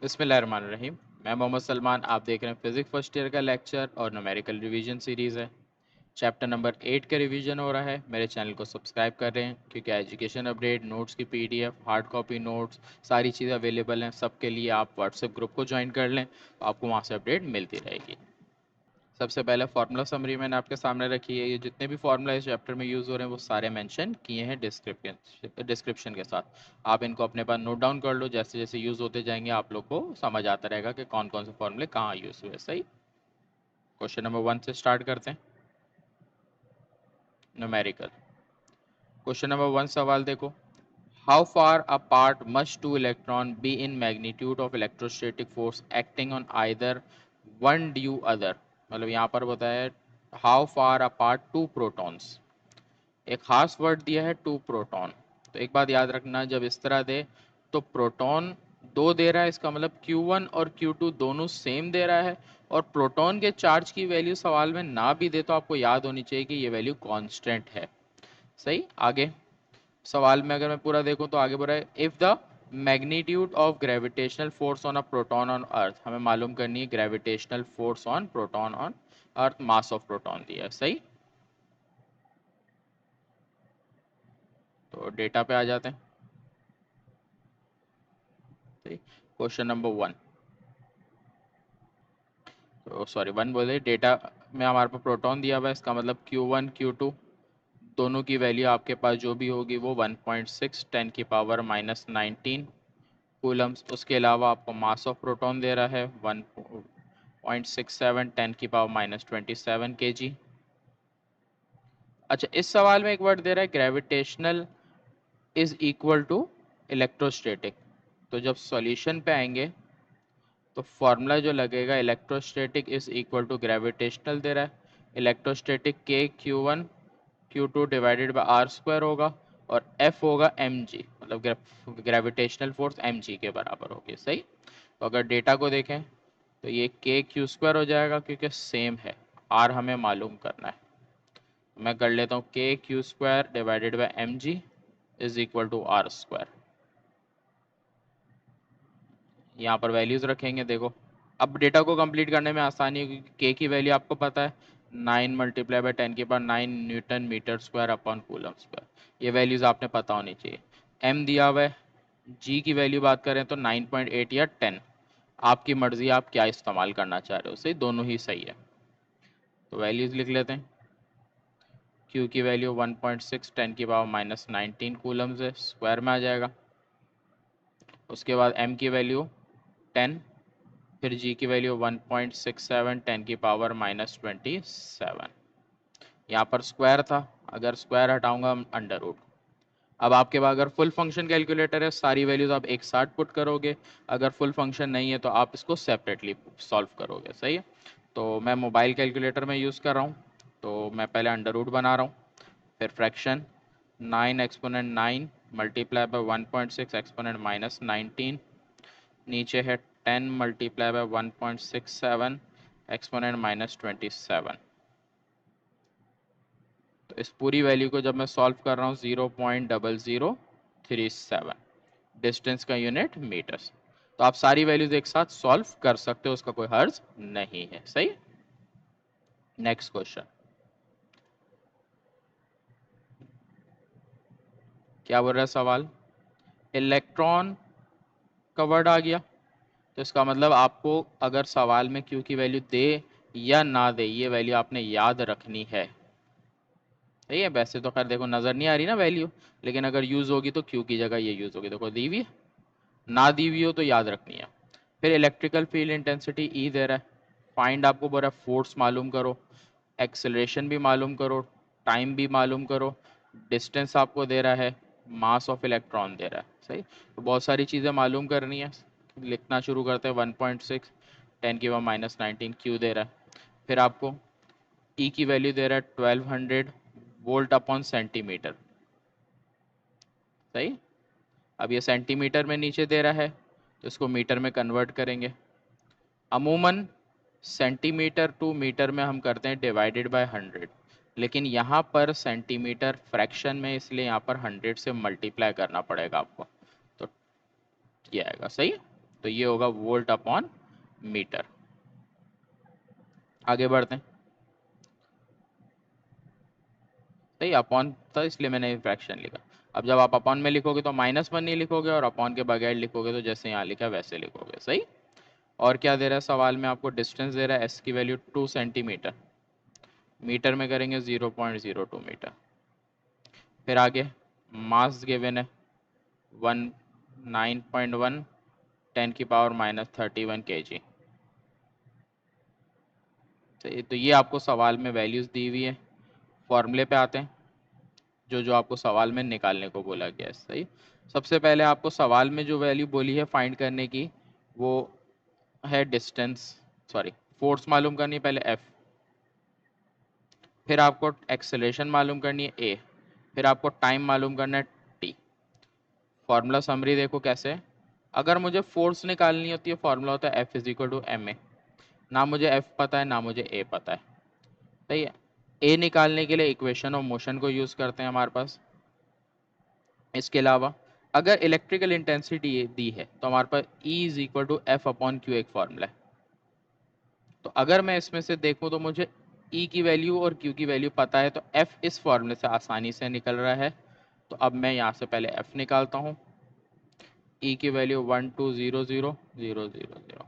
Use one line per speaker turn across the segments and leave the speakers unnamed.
बिस्मिल्लाहिर्रहमानिर्रहीम। मैं मोहम्मद सलमान, आप देख रहे हैं फिजिक्स फर्स्ट ईयर का लेक्चर और न्यूमेरिकल रिवीजन सीरीज़ है। चैप्टर नंबर 8 का रिवीजन हो रहा है। मेरे चैनल को सब्सक्राइब कर रहे हैं क्योंकि एजुकेशन अपडेट, नोट्स की पीडीएफ, हार्ड कॉपी नोट्स, सारी चीज़ें अवेलेबल हैं। सबके लिए आप व्हाट्सएप ग्रुप को ज्वाइन कर लें तो आपको वहाँ से अपडेट मिलती रहेगी। सबसे पहले फार्मूला समरी मैंने आपके सामने रखी है। ये जितने भी फार्मूला इस चैप्टर में यूज़ हो रहे हैं वो सारे मेंशन किए हैं डिस्क्रिप्शन के साथ। आप इनको अपने पास नोट डाउन कर लो, जैसे जैसे यूज़ होते जाएंगे आप लोग को समझ आता रहेगा कि कौन कौन से फार्मूले कहाँ यूज़ हुए। सही, क्वेश्चन नंबर 1 से स्टार्ट करते हैं। न्यूमेरिकल क्वेश्चन नंबर 1 सवाल देखो। How far apart must two electron be in magnitude of electrostatic force acting on either one due other. मतलब यहाँ पर बताया how far apart two protons. एक खास वर्ड दिया है टू प्रोटॉन। तो एक बात याद रखना, जब इस तरह दे तो प्रोटॉन दो दे रहा है, इसका मतलब Q1 और Q2 दोनों सेम दे रहा है। और प्रोटॉन के चार्ज की वैल्यू सवाल में ना भी दे तो आपको याद होनी चाहिए कि ये वैल्यू कांस्टेंट है। सही, आगे सवाल में अगर मैं पूरा देखूं तो आगे बोल रहा है if the magnitude of gravitational force on a proton on earth. हमें मालूम करनी है gravitational force on proton on earth, mass of proton दिया है। सही, तो डेटा पे आ जाते हैं। क्वेश्चन नंबर 1, तो सॉरी 1 बोले, डेटा में हमारे पास प्रोटॉन दिया हुआ है, इसका मतलब Q1 Q2 दोनों की वैल्यू आपके पास जो भी होगी वो 1.6 10 की पावर -19 कूलम्स। उसके अलावा आपको मास ऑफ प्रोटॉन दे रहा है 1.67 10 की पावर -27 kg। अच्छा, इस सवाल में एक वर्ड दे रहा है gravitational is equal to electrostatic. तो जब सॉल्यूशन पे आएंगे तो फॉर्मूला जो लगेगा electrostatic is equal to gravitational दे रहा है, इलेक्ट्रोस्टैटिक के Q1 Q2 divided by are square होगा और F होगा mg, मतलब ग्रेविटेशनल फोर्स mg के बराबर होगी। सही, तो अगर डेटा को देखें तो ये के क्यू स्क्वायर हो जाएगा क्योंकि सेम है, आर हमें मालूम करना है। मैं कर लेता हूँ के Q square divided by M G is equal to R square. यहाँ पर वैल्यूज रखेंगे। देखो अब डेटा को कंप्लीट करने में आसानी होगी क्योंकि के की वैल्यू आपको पता है 9 मल्टीप्लाई बाई 10 की power 9 newton metre square upon coulomb square. ये वैल्यूज आपने पता होनी चाहिए। एम दिया हुआ है, जी की वैल्यू बात करें तो 9.8 या 10, आपकी मर्जी आप क्या इस्तेमाल करना चाह रहे हो। सही, दोनों ही सही है। तो वैल्यूज लिख लेते हैं। Q की वैल्यू 1.6 10 की पावर -19 कूलम्स है, स्क्वायर में आ जाएगा। उसके बाद M की वैल्यू 10, फिर G की वैल्यू 1.67 10 की पावर -27। यहाँ पर स्क्वायर था, अगर स्क्वायर हटाऊंगा अंडर रूट। अब आपके पास अगर फुल फंक्शन कैलकुलेटर है सारी वैल्यूज आप एक साथ पुट करोगे, अगर फुल फंक्शन नहीं है तो आप इसको सेपरेटली सॉल्व करोगे। सही है, तो मैं मोबाइल कैलकुलेटर में यूज़ कर रहा हूँ। तो मैं पहले अंडर रूट बना रहा हूँ, फिर fraction 9 exponent 9 multiply by 1.6 exponent -19, नीचे है 10 मल्टीप्लाई बाय 1.67 एक्सपोनेंट -27। तो इस पूरी वैल्यू को जब मैं सॉल्व कर रहा हूँ 0.0037, डिस्टेंस का यूनिट मीटर्स। तो आप सारी वैल्यूज एक साथ सॉल्व कर सकते हो, उसका कोई हर्ज नहीं है। सही, नेक्स्ट क्वेश्चन क्या बोल रहा है सवाल, इलेक्ट्रॉन का वर्ड आ गया। तो इसका मतलब आपको अगर सवाल में क्यू की वैल्यू दे या ना दे ये वैल्यू आपने याद रखनी है। सही है, वैसे तो खैर देखो नज़र नहीं आ रही ना वैल्यू, लेकिन अगर यूज़ होगी तो क्यू की जगह ये यूज़ होगी। देखो दी हुई है, ना दी हुई हो तो याद रखनी है। फिर इलेक्ट्रिकल फील्ड इंटेंसिटी ई दे रहा है, फाइंड आपको बोल रहा है फोर्स मालूम करो, एक्सेलरेशन भी मालूम करो, टाइम भी मालूम करो, डिस्टेंस आपको दे रहा है, मास ऑफ इलेक्ट्रॉन दे रहा है। सही, तो बहुत सारी चीज़ें मालूम करनी है। लिखना शुरू करते हैं। 1.6 10 की पावर -19 क्यू दे रहा है, फिर आपको ई की वैल्यू दे रहा है 1200 वोल्ट अपॉन सेंटीमीटर। सही, अब ये सेंटीमीटर में नीचे दे रहा है तो इसको मीटर में कन्वर्ट करेंगे। अमूमन सेंटीमीटर टू मीटर में हम करते हैं डिवाइडेड बाय 100, लेकिन यहाँ पर सेंटीमीटर फ्रैक्शन में, इसलिए यहाँ पर 100 से मल्टीप्लाई करना पड़ेगा आपको, तो ये आएगा। सही, तो ये होगा वोल्ट अपॉन मीटर। आगे बढ़ते हैं। सही, अपॉन था इसलिए मैंने फ्रैक्शन लिखा। अब जब आप अपॉन में लिखोगे तो -1 नहीं लिखोगे, और अपॉन के बगैर लिखोगे तो जैसे यहाँ लिखा वैसे लिखोगे। सही। और क्या दे रहा है सवाल में आपको? डिस्टेंस दे रहा है, एस की वैल्यू 2 सेंटीमीटर, मीटर में करेंगे 0.02 मीटर। फिर आगे मास गिवन है 9.1 10⁻³ kg। तो ये आपको सवाल में वैल्यूज दी हुई है। फॉर्मूले पे आते हैं, जो जो आपको सवाल में निकालने को बोला गया है। सही। सबसे पहले आपको सवाल में जो वैल्यू बोली है फाइंड करने की, वो है डिस्टेंस, सॉरी फोर्स मालूम करनी है पहले एफ, फिर आपको एक्सेलरेशन मालूम करनी है ए, फिर आपको टाइम मालूम करना है टी। फॉर्मूला समरी देखो कैसे है। अगर मुझे फोर्स निकालनी होती है, फॉर्मूला होता है F=ma। ना मुझे एफ पता है ना मुझे ए पता है। सही है। ए निकालने के लिए इक्वेशन ऑफ मोशन को यूज करते हैं हमारे पास। इसके अलावा अगर इलेक्ट्रिकल इंटेंसिटी दी है तो हमारे पास E=F/Q एक फॉर्मूला है। तो अगर मैं इसमें से देखूं तो मुझे E की वैल्यू और Q की वैल्यू पता है, तो F इस फॉर्मूले से आसानी से निकल रहा है। तो अब मैं यहाँ से पहले F निकालता हूँ। E की वैल्यू 12000000।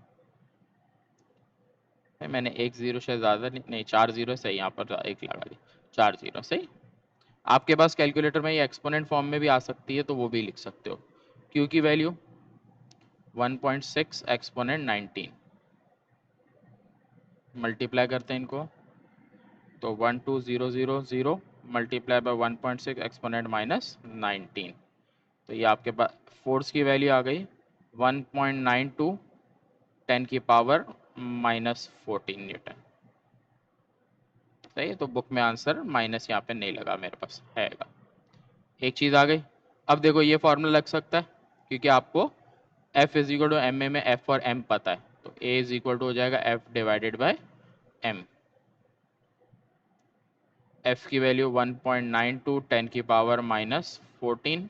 मैंने एक जीरो शायद ज़्यादा नहीं 4 जीरो सही, यहाँ पर एक लगा दी, 4 जीरो सही। आपके पास कैलकुलेटर में ये एक्सपोनेंट फॉर्म में भी आ सकती है, तो वो भी लिख सकते हो। Q की वैल्यू 1.6 एक्सपोनेंट 19, मल्टीप्लाई करते हैं इनको तो 12000 मल्टीप्लाई बाय 1.6 एक्सपोनेंट -19। तो ये आपके पास फोर्स की वैल्यू आ गई 1.92 10⁻⁻14 न्यूटन। सही है। तो बुक में आंसर माइनस यहाँ पे नहीं लगा, मेरे पास हैगा। एक चीज़ आ गई। अब देखो ये फॉर्मूला लग सकता है, क्योंकि आपको F=ma में F और M पता है, तो A हो जाएगा F/m। F की वैल्यू 1.92 10⁻⁻14,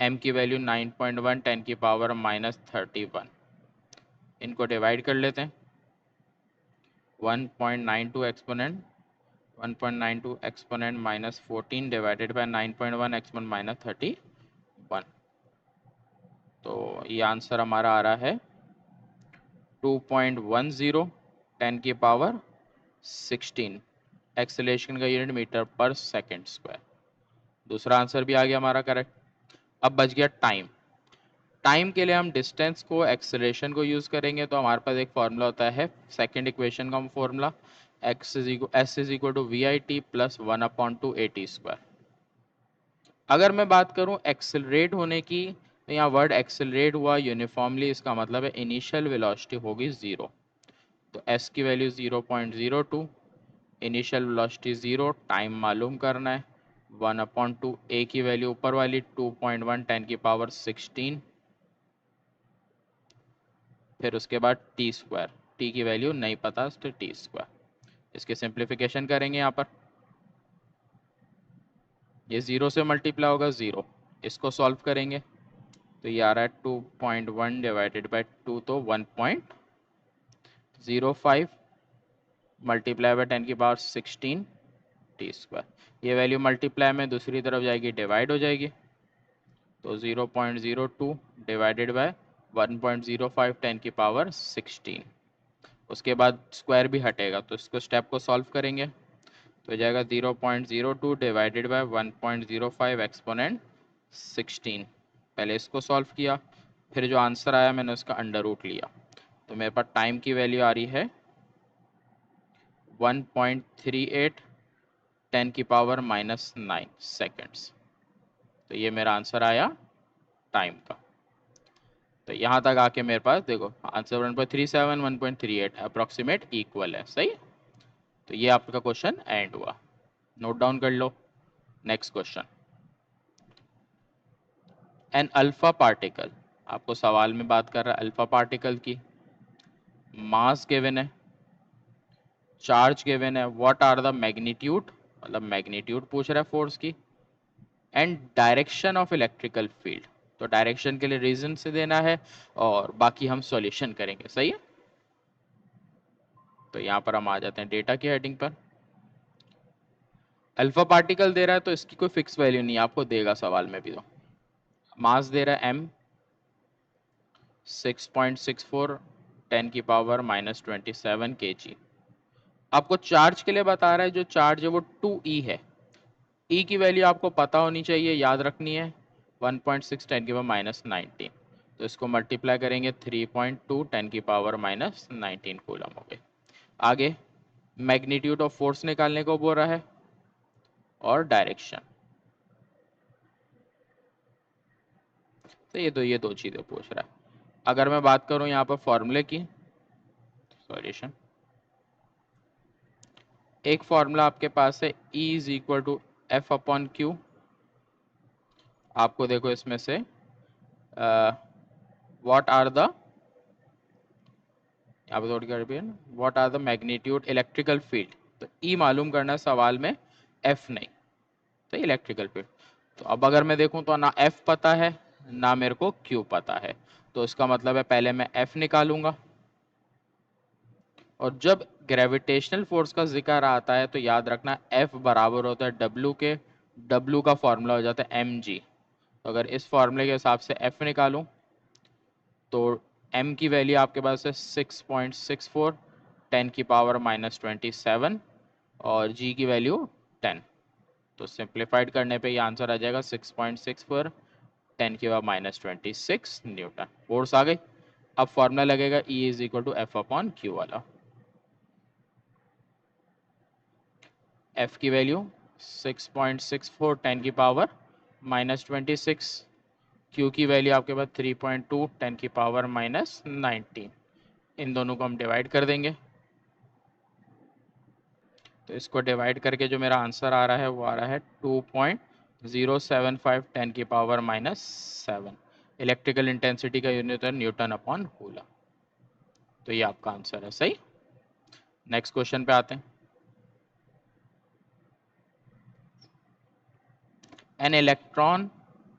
M की वैल्यू 9.1 10⁻⁻31। इनको डिवाइड कर लेते हैं। 1.92 exponent 1.92 exponent -14 divided by 9.1 exponent -31। तो ये आंसर हमारा आ रहा है 2.10 10⁻16। एक्सेलरेशन का यूनिट मीटर पर सेकेंड स्क्वायर। दूसरा आंसर भी आ गया हमारा करेक्ट। अब बच गया टाइम। टाइम के लिए हम डिस्टेंस को एक्सेलरेशन को यूज करेंगे, तो हमारे पास एक फॉर्मूला होता है, सेकंड इक्वेशन का फॉर्मूला S=VIT + 1/2AT²। अगर मैं बात करूं एक्सेलरेट होने की, तो यहाँ वर्ड एक्सेलरेट हुआ यूनिफॉर्मली, इसका मतलब है इनिशियल वेलोसिटी होगी 0। तो S की वैल्यू 0.02, इनिशियल वेलोसिटी 0, टाइम मालूम करना है 1/2, A की वैल्यू ऊपर वाली 2.1 10⁻16, फिर उसके बाद T²। T की वैल्यू नहीं पता, तो T²। इसके सिंप्लीफिकेशन करेंगे यहाँ पर, ये 0 से मल्टीप्लाई होगा 0, इसको सॉल्व करेंगे तो ये आ रहा है 2.1 डिवाइडेड बाय 2, तो 1.05 मल्टीप्लाई बाय 10⁻16 T²। ये वैल्यू मल्टीप्लाई में दूसरी तरफ जाएगी, डिवाइड हो जाएगी, तो 0.02 डिवाइडेड बाय 1.05 10⁻16। उसके बाद स्क्वायर भी हटेगा, तो इसको स्टेप को सॉल्व करेंगे तो हो जाएगा 0.02 डिवाइडेड बाय 1.05 एक्सपोनेंट 16। पहले इसको सॉल्व किया, फिर जो आंसर आया मैंने उसका अंडर रूट लिया, तो मेरे पास टाइम की वैल्यू आ रही है 1.38 10⁻⁻9 सेकेंड्स। तो ये मेरा आंसर आया टाइम का। तो यहाँ तक आके मेरे पास देखो आंसर 1.37 1.38 अप्रोक्सीमेट इक्वल है। सही। तो ये आपका क्वेश्चन एंड हुआ, नोट डाउन कर लो। Next question, an alpha particle, आपको सवाल में बात कर रहा है अल्फा पार्टिकल की। मास गिवन है, चार्ज गिवन है, व्हाट आर द मैग्नीट्यूड, मतलब मैग्नीट्यूड पूछ रहा है फोर्स की, and direction of electrical field. तो डायरेक्शन के लिए रीजन से देना है और बाकी हम सॉल्यूशन करेंगे, सही है। तो यहाँ पर हम आ जाते हैं डेटा की हेडिंग पर। अल्फा पार्टिकल दे रहा है तो इसकी कोई फिक्स वैल्यू नहीं, आपको देगा सवाल में भी। तो मास दे रहा है m 6.64 10 की पावर -27 kg। आपको चार्ज के लिए बता रहा है, जो चार्ज है वो 2e है। e की वैल्यू आपको पता होनी चाहिए, याद रखनी है, 1.6 10 की पावर -19। तो इसको मल्टीप्लाई करेंगे 3.2 10 की पावर -19 कूलम हो गए। आगे मैग्नीट्यूड ऑफ फोर्स निकालने को बोल रहा है और डायरेक्शन। तो ये दो चीजें पूछ रहा है। अगर मैं बात करूं यहाँ पर फॉर्मूले की, सॉल्यूशन, एक फॉर्मूला आपके पास है E is equal to F upon Q. आपको देखो इसमें से व्हाट आर द, यहाँ पे थोड़ी कर what are the magnitude electrical field. तो E मालूम करना है सवाल में, F नहीं। तो इलेक्ट्रिकल फील्ड, तो अब अगर मैं देखूं तो ना F पता है ना मेरे को Q पता है। तो इसका मतलब है पहले मैं F निकालूंगा, और जब ग्रेविटेशनल फोर्स का जिक्र आता है तो याद रखना F बराबर होता है W के। W का फॉर्मूला हो जाता है mg। तो अगर इस फॉर्मूले के हिसाब से F निकालूं तो m की वैल्यू आपके पास है 6.64 10 की पावर -27 और g की वैल्यू 10। तो सिंप्लीफाइड करने पे ये आंसर आ जाएगा 6.64 10 की पावर -26 न्यूटन। फोर्स आ गई। अब फॉर्मूला लगेगा E is equal to F upon Q वाला। F की वैल्यू 6.64 10 की पावर -26, Q की वैल्यू आपके पास 3.2 10 की पावर -19। इन दोनों को हम डिवाइड कर देंगे। तो इसको डिवाइड करके जो मेरा आंसर आ रहा है वो आ रहा है 2.075 10 की पावर -7। इलेक्ट्रिकल इंटेंसिटी का यूनिट है न्यूटन अपॉन कूलम। तो ये आपका आंसर है, सही। नेक्स्ट क्वेश्चन पे आते हैं। An electron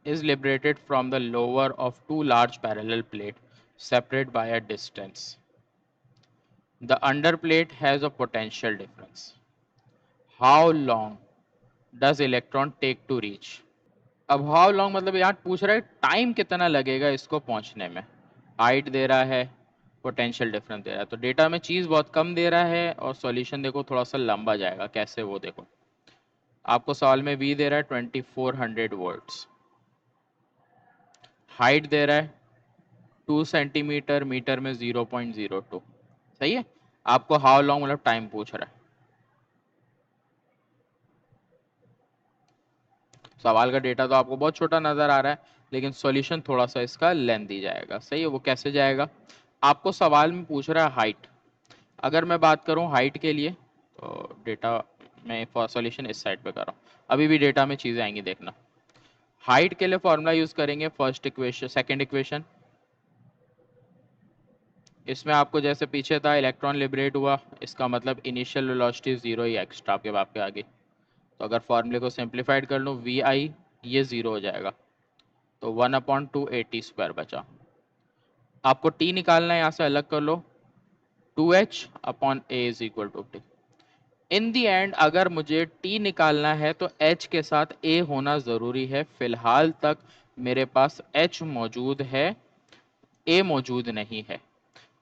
is liberated from the lower of two large parallel plates separated by a distance. The underplate has a potential difference. How long does electron take to reach? अब how long मतलब यहाँ पूछ रहा है time कितना लगेगा इसको पहुंचने में। हाइट दे रहा है, पोटेंशियल डिफरेंस दे रहा है, तो डेटा में चीज बहुत कम दे रहा है और सॉल्यूशन देखो थोड़ा सा लंबा जाएगा। कैसे वो देखो, आपको सवाल में V दे रहा है 2400 वोल्ट्स, हाइट दे रहा है 2 सेंटीमीटर, मीटर में 0.02, सही है। आपको हाउ लॉन्ग मतलब टाइम पूछ रहा है। सवाल का डेटा तो आपको बहुत छोटा नजर आ रहा है, लेकिन सॉल्यूशन थोड़ा सा इसका लेंथी जाएगा, सही है। वो कैसे जाएगा, आपको सवाल में पूछ रहा है हाइट। अगर मैं बात करूं हाइट के लिए तो डेटा में सॉल्यूशन इस साइड पे कर रहा हूं, अभी भी डेटा में चीजें आएंगी देखना। हाइट के लिए फॉर्मूला यूज करेंगे फर्स्ट इक्वेशन, सेकंड इक्वेशन। इसमें आपको जैसे पीछे था इलेक्ट्रॉन लिबरेट हुआ, इसका मतलब इनिशियल वेलोसिटी जीरो ही एक्स्ट्रा आपके बाप के आगे। तो अगर फॉर्मूले को सिंप्लीफाइड कर लूँ वी आई, ये जीरो हो जाएगा, तो 1/2 AT² बचा। आपको टी निकालना है, यहाँ से अलग कर लो, 2H/A is equal to T. In the end अगर मुझे टी निकालना है तो H के साथ A होना जरूरी है। फिलहाल तक मेरे पास H मौजूद है, A मौजूद नहीं है।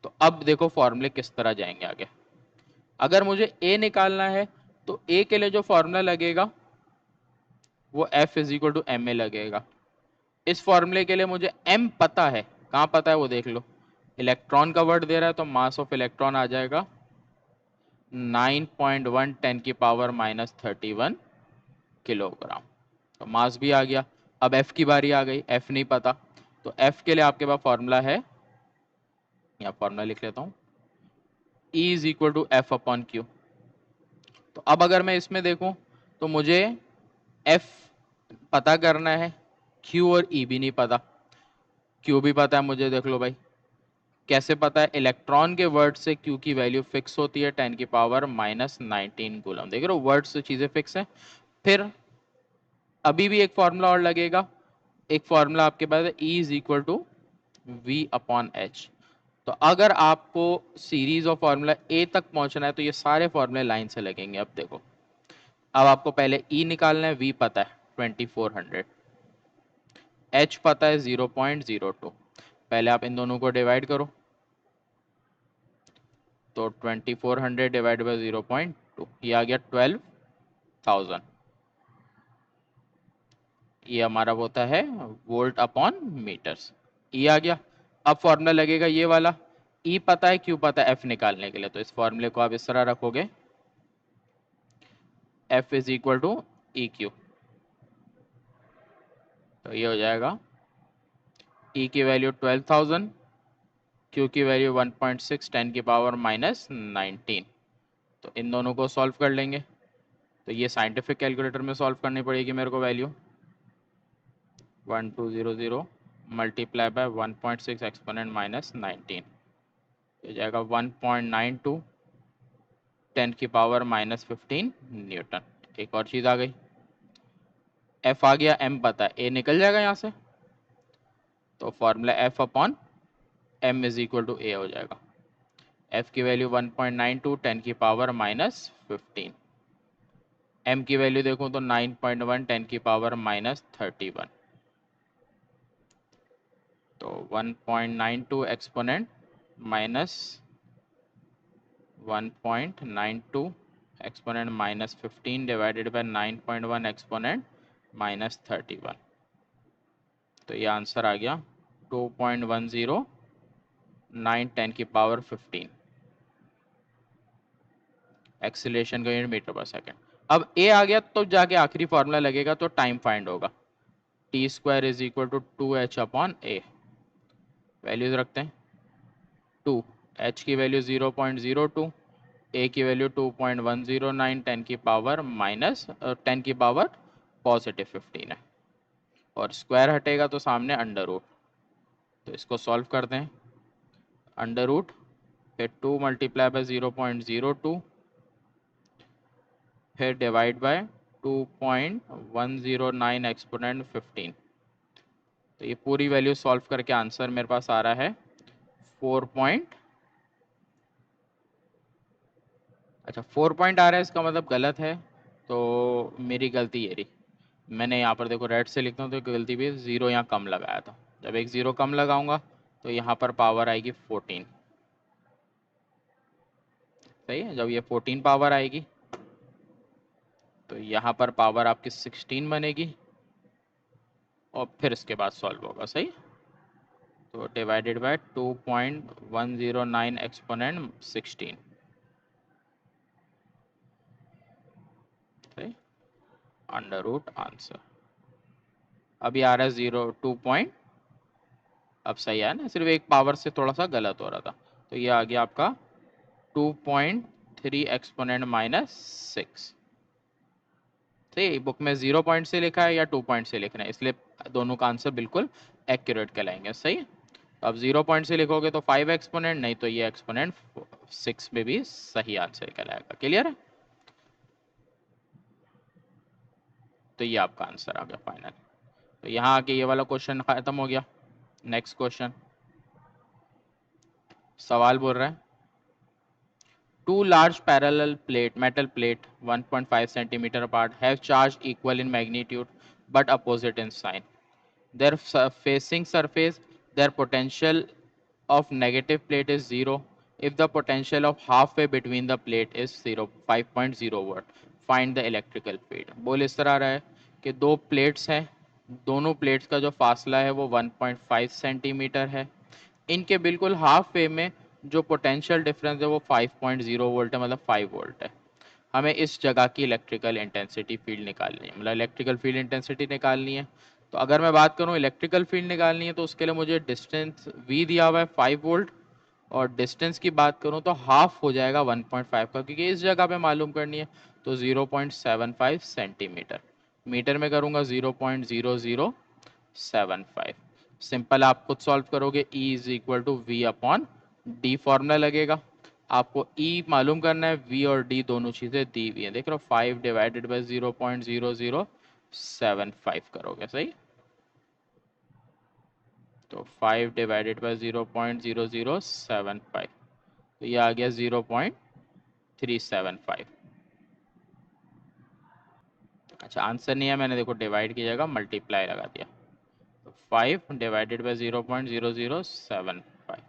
तो अब देखो फॉर्मूले किस तरह जाएंगे आगे। अगर मुझे A निकालना है तो A के लिए जो फॉर्मूला लगेगा वो F is equal to M A लगेगा। इस फॉर्मूले के लिए मुझे M पता है, कहाँ पता है वो देख लो। इलेक्ट्रॉन का वर्ड दे रहा है तो मास ऑफ इलेक्ट्रॉन आ जाएगा 9.1 10 की पावर -31 किलोग्राम। तो मास भी आ गया। अब F की बारी आ गई, F नहीं पता, तो F के लिए आपके पास फॉर्मूला है, या फॉर्मूला लिख लेता हूँ, E is equal to F upon Q. तो अब अगर मैं इसमें देखूं तो मुझे F पता करना है, Q और E भी नहीं पता। Q भी पता है मुझे, देख लो भाई कैसे पता है, इलेक्ट्रॉन के वर्ड से Q की वैल्यू फिक्स होती है 10 की पावर -19 कूलम। देख रहे हो वर्ड से चीजें फिक्स है। फिर अभी भी एक फॉर्मूला और लगेगा, एक फॉर्मूला आपके पास है E is equal to V upon H। तो अगर आपको सीरीज ऑफ फॉर्मूला ए तक पहुंचना है तो ये सारे फॉर्मूले लाइन से लगेंगे। अब देखो, अब आपको पहले ई निकालना है, वी पता है 2400, एच पता है 0.02। पहले आप इन दोनों को डिवाइड करो, तो 2400 डिवाइड बाई 0.2, ये आ गया 12,000। ये हमारा होता है वोल्ट अपॉन मीटर्स। ई आ गया। अब फॉर्मूला लगेगा ये वाला, ई पता है, क्यू पता है, एफ निकालने के लिए। तो इस फॉर्मूले को आप इस तरह रखोगे, F is equal to E Q. तो ये हो जाएगा ई की वैल्यू 12,000, क्यू की वैल्यू 1.6 10 की पावर माइनस 19। तो इन दोनों को सॉल्व कर लेंगे। तो ये साइंटिफिक कैलकुलेटर में सॉल्व करनी पड़ेगी मेरे को। Value 1200 multiply by 1.6 exponent minus 19, हो जाएगा 1.92 10 की पावर माइनस 15 न्यूटन। एक और चीज़ आ गई, एफ आ गया, एम पता है, ए निकल जाएगा यहाँ से। तो formula F upon M is equal to A हो जाएगा। एफ की वैल्यू 1.92 10 की पावर माइनस 15, एम की वैल्यू देखूं तो 9.1 10 की पावर माइनस 31। तो 1.92 exponent minus 1.92 exponent minus 15 divided by 9.1 exponent minus 31। तो ये आंसर आ गया 2.10 10 की पावर 15 एक्सीलरेशन का यूनिट मीटर पर सेकेंड। अब ए आ गया तो जाके आखिरी फॉर्मूला लगेगा, तो टाइम फाइंड होगा। T square is equal to 2h upon A. Values रखते हैं, 2, h की वैल्यू 0.02, ए की वैल्यू 2.109 10 की पावर माइनस 10 की पावर पॉजिटिव 15 है, और स्क्वायर हटेगा तो सामने अंडर रूट। तो इसको सॉल्व करते हैं। अंडर रूट फिर 2 मल्टीप्लाई बाय 0.02 फिर डिवाइड बाय 2.109 एक्सपोनेंट 15। तो ये पूरी वैल्यू सॉल्व करके आंसर मेरे पास आ रहा है 4 पॉइंट, अच्छा 4 पॉइंट आ रहा है, इसका मतलब गलत है। तो मेरी गलती ये रही, मैंने यहाँ पर देखो रेड से लिखता हूँ तो गलती भी, ज़ीरो यहाँ कम लगाया था। जब एक ज़ीरो कम लगाऊंगा तो यहाँ पर पावर आएगी 14। सही है, जब ये 14 पावर आएगी तो यहाँ पर पावर आपकी 16 बनेगी, और फिर इसके बाद सॉल्व होगा। सही, तो डिवाइडेड बाय 2.109 एक्सपोनेंट 16। सही, अंडर रूट आंसर। अभी आ रहा है 0.2, अब सही है ना, सिर्फ एक पावर से थोड़ा सा गलत हो रहा था। तो ये आ गया आपका 2.3 एक्सपोनेंट माइनस 6। सही, बुक में 0 पॉइंट से लिखा है या 2 पॉइंट से लिखना है, इसलिए दोनों का आंसर बिल्कुल एक्यूरेट कहलाएंगे। सही, तो अब 0 पॉइंट से लिखोगे तो 5 एक्सपोनेंट, नहीं तो ये एक्सपोनेंट 6 में भी सही आंसर कहलाएगा। क्लियर है, तो ये आपका आंसर आ गया फाइनल। तो यहाँ आके ये वाला क्वेश्चन खत्म हो गया। नेक्स्ट क्वेश्चन, सवाल बोल रहा है two large parallel metal plate 1.5 centimeter apart have charge equal in magnitude but opposite in sign. Their facing surface, their potential of negative plate is 0 if the potential of halfway between the plate is 5.0 watt. Find the electrical field. बोल इस तरह रहा है कि दो plates हैं, दोनों plates का जो फासला है वो 1.5 सेंटीमीटर है। इनके बिल्कुल हाफ वे में जो पोटेंशियल डिफरेंस है वो 5.0 वोल्ट है, मतलब 5 वोल्ट है। हमें इस जगह की इलेक्ट्रिकल इंटेंसिटी फील्ड निकालनी है, मतलब इलेक्ट्रिकल फील्ड इंटेंसिटी निकालनी है। तो अगर मैं बात करूं इलेक्ट्रिकल फील्ड निकालनी है तो उसके लिए मुझे डिस्टेंस v दिया हुआ है 5 वोल्ट, और डिस्टेंस की बात करूं तो हाफ हो जाएगा 1.5 का, क्योंकि इस जगह पे मालूम करनी है। तो 0.75 सेंटीमीटर, मीटर में करूंगा 0.0075। सिंपल, आप खुद सॉल्व करोगे, E is equal to V upon D formula लगेगा। आपको E मालूम करना है, V और D दोनों चीज़ें दी हुई हैं, देख रहे हो, 5 डिवाइडेड बाई 0.0075 करोगे। सही, तो 5 डिवाइडेड बाय 0.0075, तो ये आ गया 0.375। अच्छा आंसर नहीं है, मैंने देखो डिवाइड की जगह मल्टीप्लाई लगा दिया। तो 5 डिवाइडेड बाय 0.0075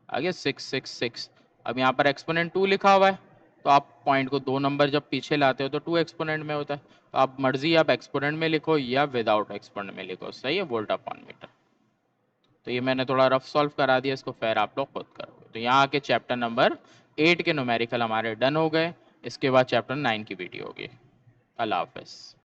आ गया 666। अब यहाँ पर एक्सपोनेंट 2 लिखा हुआ है, तो आप पॉइंट को 2 नंबर जब पीछे लाते हो तो 2 एक्सपोनेंट में होता है। तो आप मर्जी आप एक्सपोनेंट में लिखो या विदाउट एक्सपोनेंट में लिखो, सही है, वोल्ट अपॉन मीटर। तो ये मैंने थोड़ा रफ सॉल्व करा दिया, इसको फिर आप लोग खुद करोगे। तो यहाँ आके चैप्टर नंबर 8 के न्यूमेरिकल हमारे डन हो गए। इसके बाद चैप्टर 9 की वीडियो होगी। अल्लाह हाफिज़।